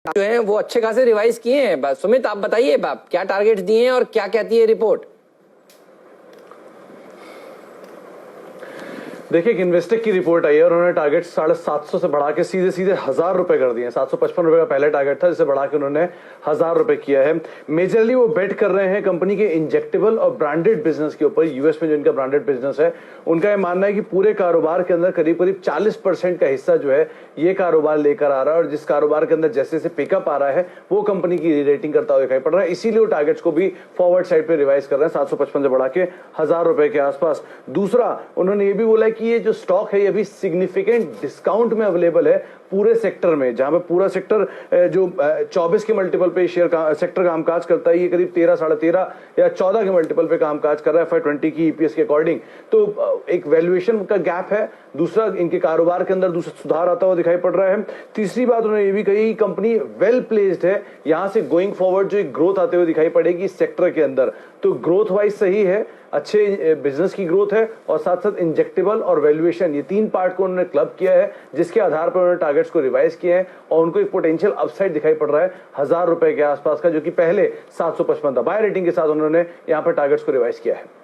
जो है वो अच्छे खासे रिवाइज किए हैं। सुमित आप बताइए क्या टारगेट्स दिए हैं और क्या कहती है रिपोर्ट? देखिए, एक इन्वेस्टेक की रिपोर्ट आई है और उन्होंने टारगेट 750 से बढ़ा के सीधे सीधे 1000 रुपए कर दिए। 755 रुपए का पहला टारगेट था, जिसे बढ़ा के उन्होंने 1000 रुपए किया है। मेजरली वो बेट कर रहे हैं कंपनी के इंजेक्टेबल और ब्रांडेड बिजनेस के ऊपर। यूएस में जो इनका ब्रांडेड बिजनेस है, उनका यह मानना है कि पूरे कारोबार के अंदर करीब करीब 40% का हिस्सा जो है ये कारोबार लेकर आ रहा है, और जिस कारोबार के अंदर जैसे जैसे पिकअप आ रहा है वो कंपनी की रेटिंग करता हुआ दिखाई पड़ रहा है। इसीलिए वो टारगेट्स को भी फॉरवर्ड साइड पे रिवाइज कर रहे हैं, 755 से बढ़ा के 1000 रुपए के आसपास। दूसरा, उन्होंने ये भी बोला है कि ये जो स्टॉक है ये अभी सिग्निफिकेंट डिस्काउंट में अवेलेबल है पूरे सेक्टर में, जहां पे पूरा सेक्टर जो 24 के मल्टीपल पे शेयर सेक्टर कामकाज करता है, ये करीब 13, 13.5 या 14 के मल्टीपल पे कामकाज कर रहा है FY20 की ईपीएस के अकॉर्डिंग। तो एक वैल्यूएशन का गैप है। दूसरा, इनके कारोबार के अंदर दूसरा सुधार आता हुआ दिखाई पड़ रहा है। तीसरी बात उन्होंने ये भी कही, कंपनी वेल प्लेस्ड है, यहां से गोइंग फॉरवर्ड जो एक ग्रोथ आते हुए दिखाई पड़ेगी इस सेक्टर के अंदर। तो ग्रोथ वाइज सही है, अच्छे बिजनेस की ग्रोथ है, और साथ साथ इंजेक्टेबल और वैल्यूएशन, ये तीन पार्ट को उन्होंने क्लब किया है, जिसके आधार पर उन्होंने टारगेट्स को रिवाइज किए हैं और उनको एक पोटेंशियल अपसाइड दिखाई पड़ रहा है 1000 रुपए के आसपास का, जो कि पहले 755 था। बाय रेटिंग के साथ उन्होंने यहां पर टारगेट्स को रिवाइज किया है।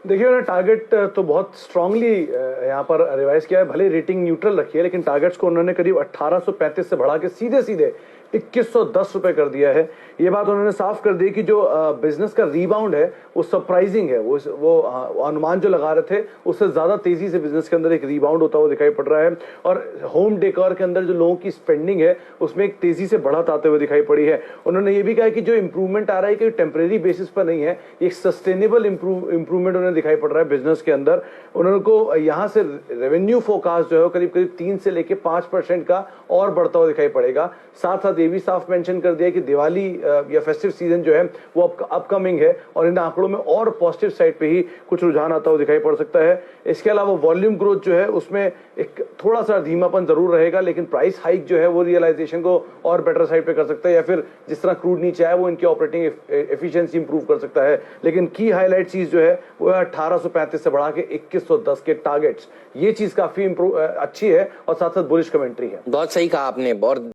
देखिए, उन्होंने टारगेट तो बहुत स्ट्रांगली यहाँ पर रिवाइज किया है, भले रेटिंग न्यूट्रल रखी है, लेकिन टारगेट्स को उन्होंने करीब 1835 से बढ़ा के सीधे सीधे 2110 रुपए कर दिया है। ये बात उन्होंने साफ कर दी कि जो बिजनेस का रीबाउंड है वो सरप्राइजिंग है। वो अनुमान जो लगा रहे थे उससे ज्यादा तेजी से बिजनेस के अंदर एक रीबाउंड होता हुआ दिखाई पड़ रहा है, और होम डेकोर के अंदर जो लोगों की स्पेंडिंग है उसमें एक तेजी से बढ़त आते हुए दिखाई पड़ी है। उन्होंने ये भी कहा कि जो इंप्रूवमेंट आ रहा है कि टेम्परेरी बेसिस पर नहीं है, एक सस्टेनेबल इंप्रूवमेंट उन्हें दिखाई पड़ रहा है बिजनेस के अंदर। उन्होंने को यहाँ से रेवेन्यू फोरकास्ट जो है करीब करीब 3 से लेके 5% का और बढ़ता हुआ दिखाई पड़ेगा। साथ साथ ये भी साफ मेंशन कर दिया कि दिवाली या फेस्टिव सीजन जो है वो अपकमिंग है, और इन आंकड़ों में और पॉजिटिव साइड पे ही कुछ रुझान आता हुआ दिखाई पड़ सकता है। इसके अलावा वॉल्यूम ग्रोथ जो है उसमें एक थोड़ा सा धीमापन जरूर रहेगा, लेकिन प्राइस हाइक जो है वो रियलाइजेशन को और बेटर साइड पे कर सकता है, या फिर जिस तरह क्रूड नीचे आया वो इनकी ऑपरेटिंग एफिशिएंसी इंप्रूव कर सकता है। लेकिन की हाईलाइट चीज जो है वो 1835 से बढ़ा के 2110 के टारगेट्स, ये चीज काफी अच्छी है और साथ साथ बुलिश कमेंट्री है। बहुत सही कहा आपने। और